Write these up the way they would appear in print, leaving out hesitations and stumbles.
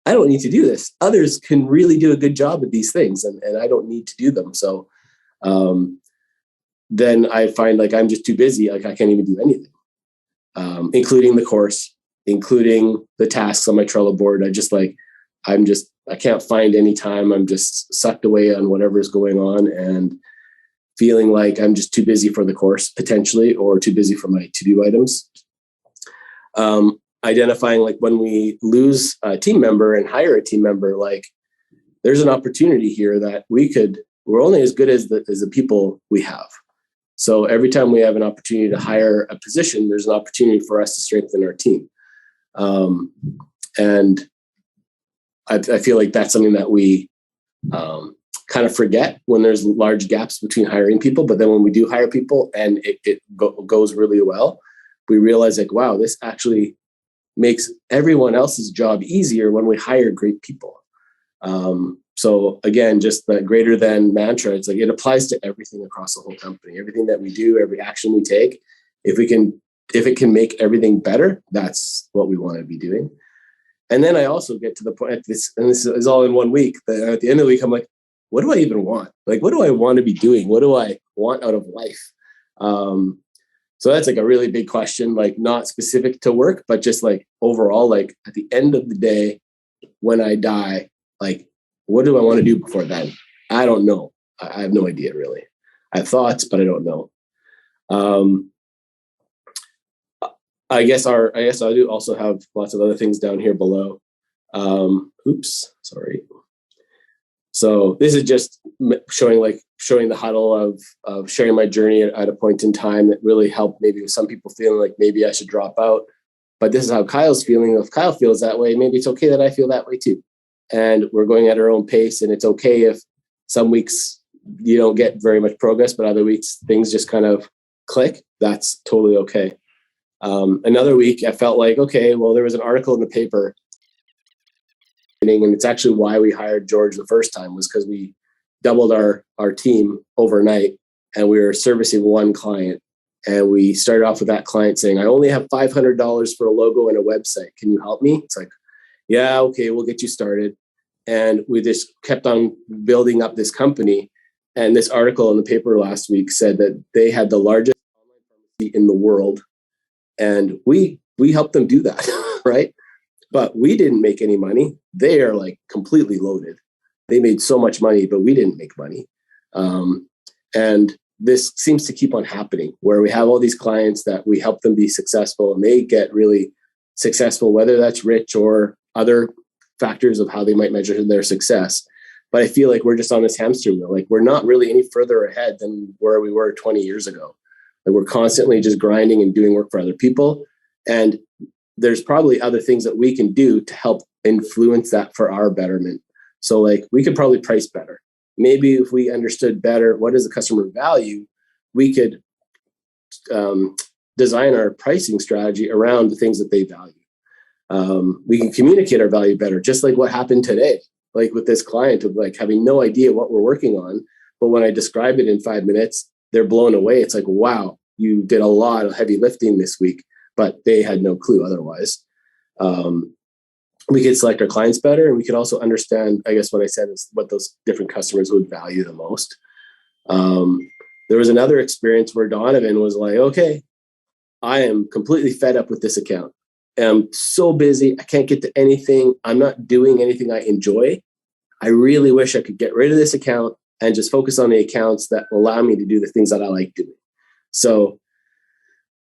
I don't need to do this. Others can really do a good job at these things, and I don't need to do them. So then I find like I'm just too busy. Like I can't even do anything, including the course, including the tasks on my Trello board. I can't find any time. I'm just sucked away on whatever's going on and feeling like I'm just too busy for the course potentially, or too busy for my to-do items. Identifying like when we lose a team member and hire a team member, like there's an opportunity here that we're only as good as the people we have. So every time we have an opportunity to hire a position, there's an opportunity for us to strengthen our team. And I feel like that's something that we kind of forget when there's large gaps between hiring people. But then when we do hire people and it goes really well, we realize like, wow, this actually makes everyone else's job easier when we hire great people. So again, just the greater than mantra, it's like it applies to everything across the whole company. Everything that we do, every action we take, if it can make everything better, that's what we want to be doing. And then I also get to the point, this is all in 1 week, but at the end of the week, I'm like, what do I even want? Like, what do I want to be doing? What do I want out of life? So that's like a really big question, like not specific to work, but just like overall, like at the end of the day, when I die, like, what do I want to do before then? I don't know. I have no idea really. I have thoughts, but I don't know. I guess I do also have lots of other things down here below. Oops, sorry. So this is just showing the huddle of sharing my journey at a point in time that really helped maybe with some people feeling like maybe I should drop out. But this is how Kyle's feeling. If Kyle feels that way, maybe it's okay that I feel that way too. And we're going at our own pace. And it's okay if some weeks you don't get very much progress, but other weeks things just kind of click. That's totally okay. Another week I felt like, okay, well, there was an article in the paper, and it's actually why we hired George the first time, was because we doubled our team overnight and we were servicing one client. And we started off with that client saying, I only have $500 for a logo and a website. Can you help me? It's like, yeah, okay, we'll get you started. And we just kept on building up this company. And this article in the paper last week said that they had the largest online pharmacy in the world. And we helped them do that, right? But we didn't make any money. They are like completely loaded. They made so much money, but we didn't make money. And this seems to keep on happening, where we have all these clients that we help them be successful and they get really successful, whether that's rich or other factors of how they might measure their success. But I feel like we're just on this hamster wheel. Like we're not really any further ahead than where we were 20 years ago. Like we're constantly just grinding and doing work for other people. And there's probably other things that we can do to help influence that for our betterment. So like we could probably price better. Maybe if we understood better what is the customer value, we could design our pricing strategy around the things that they value. We can communicate our value better, just like what happened today, like with this client of like having no idea what we're working on. But when I describe it in 5 minutes, they're blown away. It's like, wow, you did a lot of heavy lifting this week, but they had no clue otherwise. We could select our clients better, and we could also understand, I guess what I said is what those different customers would value the most. There was another experience where Donovan was like, okay, I am completely fed up with this account. I'm so busy. I can't get to anything. I'm not doing anything I enjoy. I really wish I could get rid of this account and just focus on the accounts that allow me to do the things that I like doing. So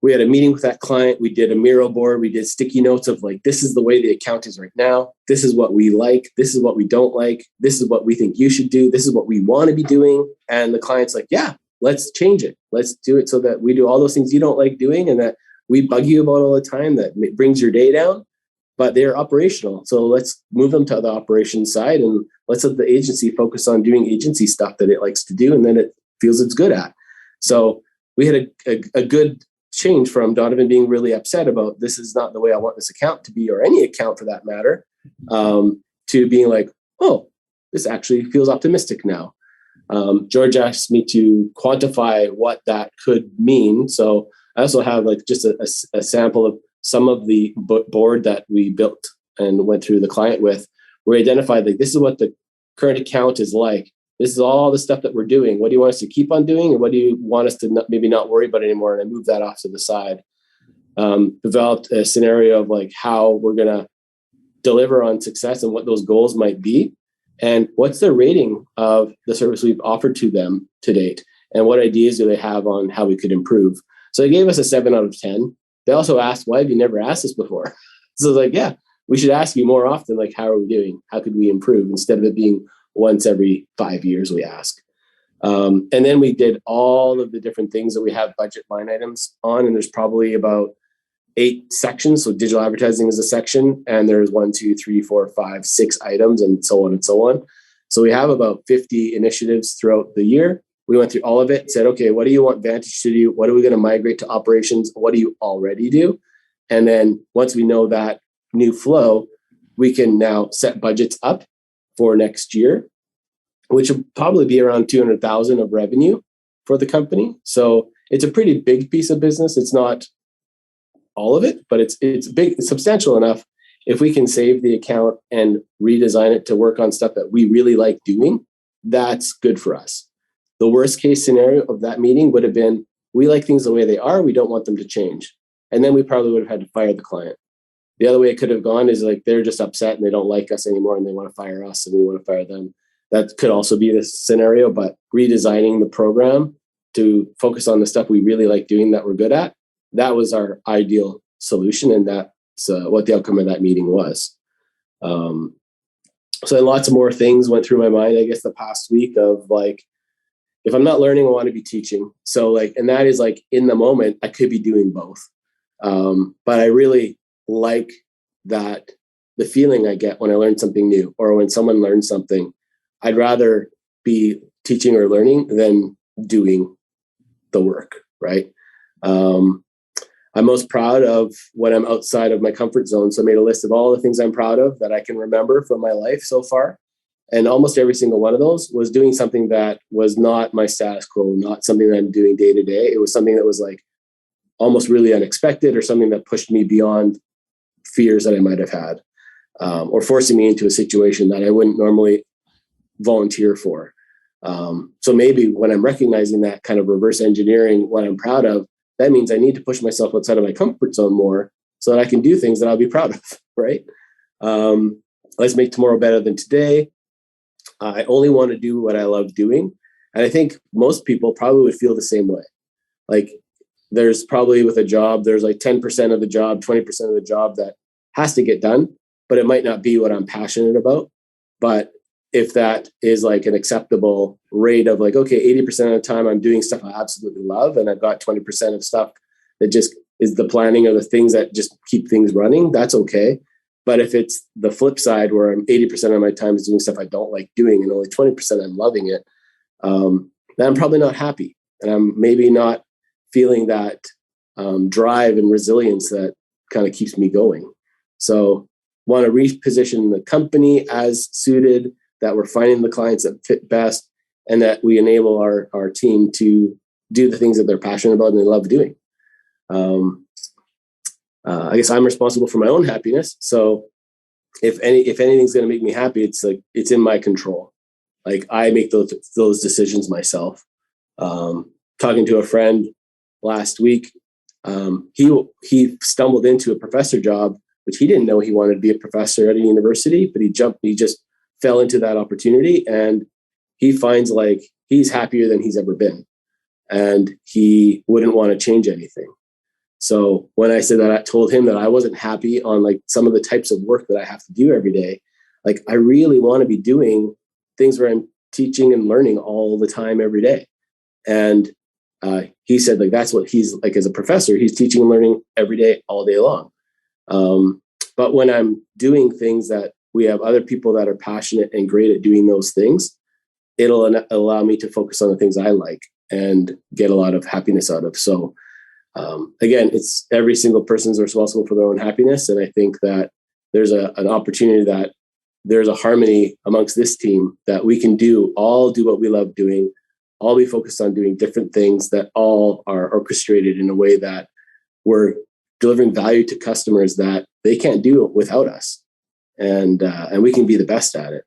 we had a meeting with that client. We did a Miro board. We did sticky notes of like, this is the way the account is right now. This is what we like. This is what we don't like. This is what we think you should do. This is what we want to be doing. And the client's like, yeah, let's change it. Let's do it so that we do all those things you don't like doing and that we bug you about all the time, that brings your day down, but they're operational. So let's move them to the operations side and let's let the agency focus on doing agency stuff that it likes to do and then it feels it's good at. So we had a good change from Donovan being really upset about this is not the way I want this account to be, or any account for that matter, to being like, oh, this actually feels optimistic now. George asked me to quantify what that could mean. So I also have like just a sample of some of the board that we built and went through the client with, We identified like, this is what the current account is like. This is all the stuff that we're doing. What do you want us to keep on doing? And what do you want us to maybe not worry about anymore? And I moved that off to the side. Developed a scenario of like how we're going to deliver on success and what those goals might be. And what's the rating of the service we've offered to them to date? And what ideas do they have on how we could improve? So they gave us a 7 out of 10. They also asked, why have you never asked us before? So I was like, yeah, we should ask you more often, like, how are we doing? How could we improve? Instead of it being once every 5 years we ask. And then we did all of the different things that we have budget line items on. And there's probably about 8 sections. So digital advertising is a section, and there's 1, 2, 3, 4, 5, 6 items, and so on and so on. So we have about 50 initiatives throughout the year. We went through all of it, said, okay, what do you want Vantage to do? What are we going to migrate to operations? What do you already do? And then once we know that new flow, we can now set budgets up for next year, which will probably be around 200,000 of revenue for the company. So it's a pretty big piece of business. It's not all of it, but it's big, it's substantial enough. If we can save the account and redesign it to work on stuff that we really like doing, that's good for us. The worst case scenario of that meeting would have been, we like things the way they are. We don't want them to change. And then we probably would have had to fire the client. The other way it could have gone is like, they're just upset and they don't like us anymore and they want to fire us and we want to fire them. That could also be the scenario, but redesigning the program to focus on the stuff we really like doing that we're good at, that was our ideal solution. And that's what the outcome of that meeting was. So lots of more things went through my mind, I guess, the past week of like, if I'm not learning, I want to be teaching. So like, and that is like in the moment, I could be doing both. But I really like that the feeling I get when I learn something new or when someone learns something. I'd rather be teaching or learning than doing the work, right? I'm most proud of when I'm outside of my comfort zone. So I made a list of all the things I'm proud of that I can remember from my life so far. And almost every single one of those was doing something that was not my status quo, not something that I'm doing day to day. It was something that was like almost really unexpected or something that pushed me beyond fears that I might have had, or forcing me into a situation that I wouldn't normally volunteer for. So maybe when I'm recognizing that kind of reverse engineering, what I'm proud of, that means I need to push myself outside of my comfort zone more so that I can do things that I'll be proud of, right? Let's make tomorrow better than today. I only want to do what I love doing. And I think most people probably would feel the same way. Like there's probably with a job, there's like 10% of the job, 20% of the job that has to get done, but it might not be what I'm passionate about. But if that is like an acceptable rate of like, okay, 80% of the time I'm doing stuff I absolutely love, and I've got 20% of stuff that just is the planning of the things that just keep things running, that's okay. But if it's the flip side where I'm 80% of my time is doing stuff I don't like doing and only 20% I'm loving it, then I'm probably not happy. And I'm maybe not feeling that drive and resilience that kind of keeps me going. So want to reposition the company as suited, that we're finding the clients that fit best, and that we enable our team to do the things that they're passionate about and they love doing. I guess I'm responsible for my own happiness. So if anything's going to make me happy, it's like, it's in my control. Like I make those decisions myself. Talking to a friend last week, he stumbled into a professor job, which he didn't know he wanted to be a professor at a university, but he just fell into that opportunity, and he finds like he's happier than he's ever been, and he wouldn't want to change anything. So when I said that, I told him that I wasn't happy on like some of the types of work that I have to do every day. Like I really want to be doing things where I'm teaching and learning all the time, every day. And he said like, that's what he's like as a professor, he's teaching and learning every day, all day long. But when I'm doing things that we have other people that are passionate and great at doing those things, it'll allow me to focus on the things I like and get a lot of happiness out of. So again, it's every single person's responsible for their own happiness. And I think that there's an opportunity that there's a harmony amongst this team that we can all do what we love doing, all be focused on doing different things that all are orchestrated in a way that we're delivering value to customers that they can't do without us. and we can be the best at it.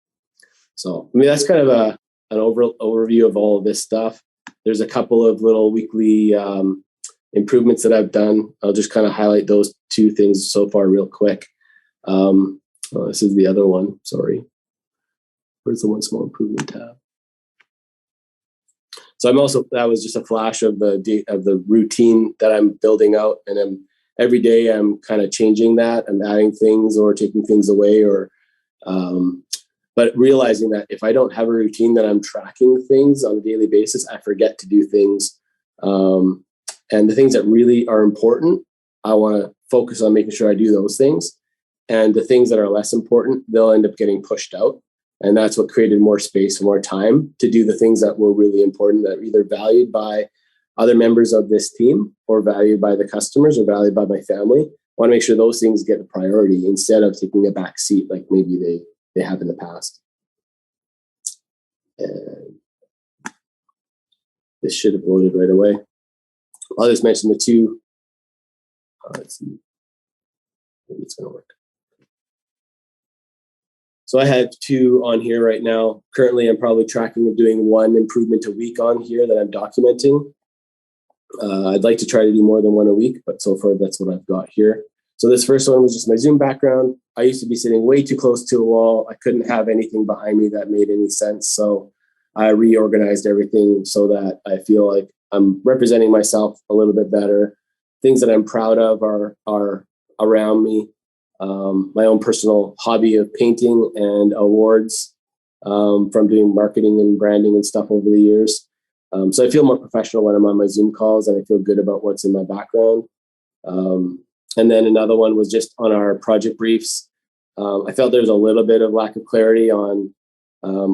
So, I mean, that's kind of an overview of all of this stuff. There's a couple of little weekly improvements that I've done. I'll just kind of highlight those two things so far real quick. This is the other one. Sorry. Where's the one small improvement tab? So that was just a flash of the routine that I'm building out, and every day I'm kind of changing that. I'm adding things or taking things away, but realizing that if I don't have a routine that I'm tracking things on a daily basis, I forget to do things. And the things that really are important, I want to focus on making sure I do those things. And the things that are less important, they'll end up getting pushed out. And that's what created more space, more time to do the things that were really important, that are either valued by other members of this team or valued by the customers or valued by my family. I want to make sure those things get a priority instead of taking a back seat like maybe they have in the past. And this should have loaded right away. I'll just mention the two. Let's see. Maybe it's going to work. So I have two on here right now. Currently, I'm probably tracking of doing one improvement a week on here that I'm documenting. I'd like to try to do more than one a week, but so far that's what I've got here. So this first one was just my Zoom background. I used to be sitting way too close to a wall. I couldn't have anything behind me that made any sense. So I reorganized everything so that I feel like I'm representing myself a little bit better. Things that I'm proud of are around me. My own personal hobby of painting and awards from doing marketing and branding and stuff over the years. So I feel more professional when I'm on my Zoom calls, and I feel good about what's in my background. And then another one was just on our project briefs. I felt there was a little bit of lack of clarity on,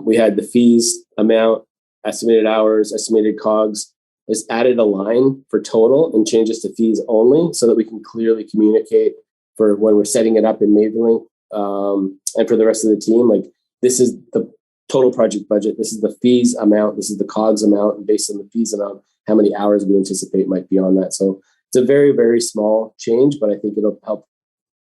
we had the fees amount, estimated hours, estimated COGS. Just added a line for total and changes to fees only so that we can clearly communicate for when we're setting it up in Mavenlink and for the rest of the team. Like, this is the total project budget. This is the fees amount. This is the COGS amount. And based on the fees amount, how many hours we anticipate might be on that. So it's a very, very small change, but I think it'll help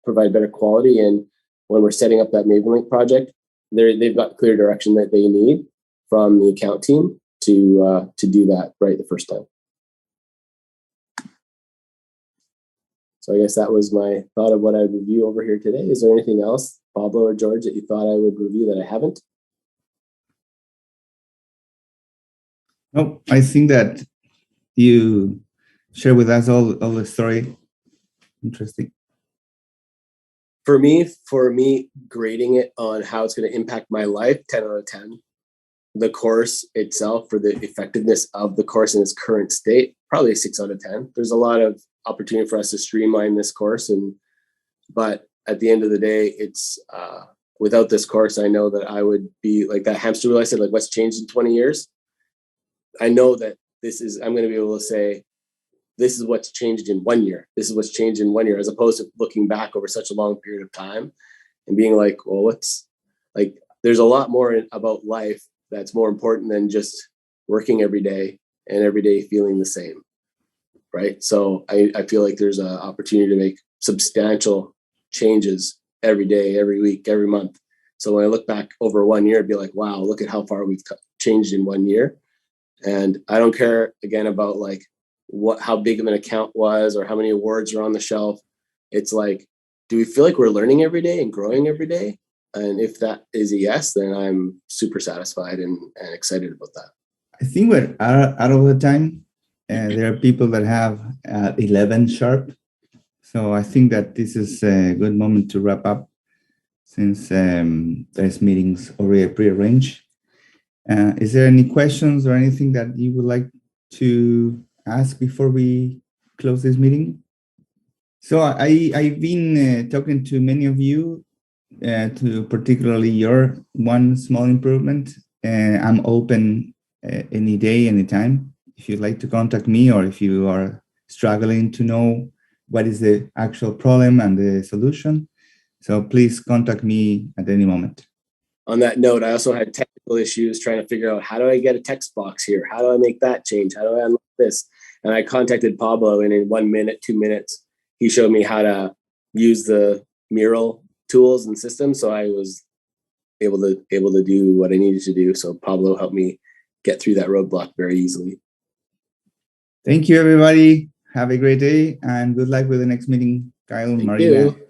provide better quality. And when we're setting up that Mavenlink project, they've got clear direction that they need from the account team to do that right the first time. So I guess that was my thought of what I'd review over here today. Is there anything else, Pablo or George, that you thought I would review that I haven't? No, I think that you share with us all the story. Interesting. For me, grading it on how it's going to impact my life, 10 out of 10. The course itself, for the effectiveness of the course in its current state, probably a 6 out of 10. There's a lot of opportunity for us to streamline this course, but at the end of the day, it's without this course, I know that I would be like that hamster wheel I said, like, what's changed in 20 years? I know that I'm going to be able to say, this is what's changed in 1 year. This is what's changed in 1 year, as opposed to looking back over such a long period of time and being like, well, there's a lot more about life that's more important than just working every day and every day feeling the same. Right. So I feel like there's an opportunity to make substantial changes every day, every week, every month. So when I look back over 1 year, I'd be like, wow, look at how far we've changed in 1 year. And I don't care again about like how big of an account was or how many awards are on the shelf. It's like, do we feel like we're learning every day and growing every day? And if that is a yes, then I'm super satisfied and excited about that. I think we're out of the time. There are people that have 11 sharp. So I think that this is a good moment to wrap up, since there's meetings already prearranged. Is there any questions or anything that you would like to ask before we close this meeting? So I've been talking to many of you, to particularly your one small improvement. I'm open any day, anytime. If you'd like to contact me, or if you are struggling to know what is the actual problem and the solution, so please contact me at any moment. On that note, I also had technical issues trying to figure out, how do I get a text box here? How do I make that change? How do I unlock this? And I contacted Pablo, and in 1 minute, 2 minutes, he showed me how to use the mural tools and systems. So I was able to do what I needed to do. So Pablo helped me get through that roadblock very easily. Thank you, everybody. Have a great day and good luck with the next meeting. Kyle, Thank Marina. you.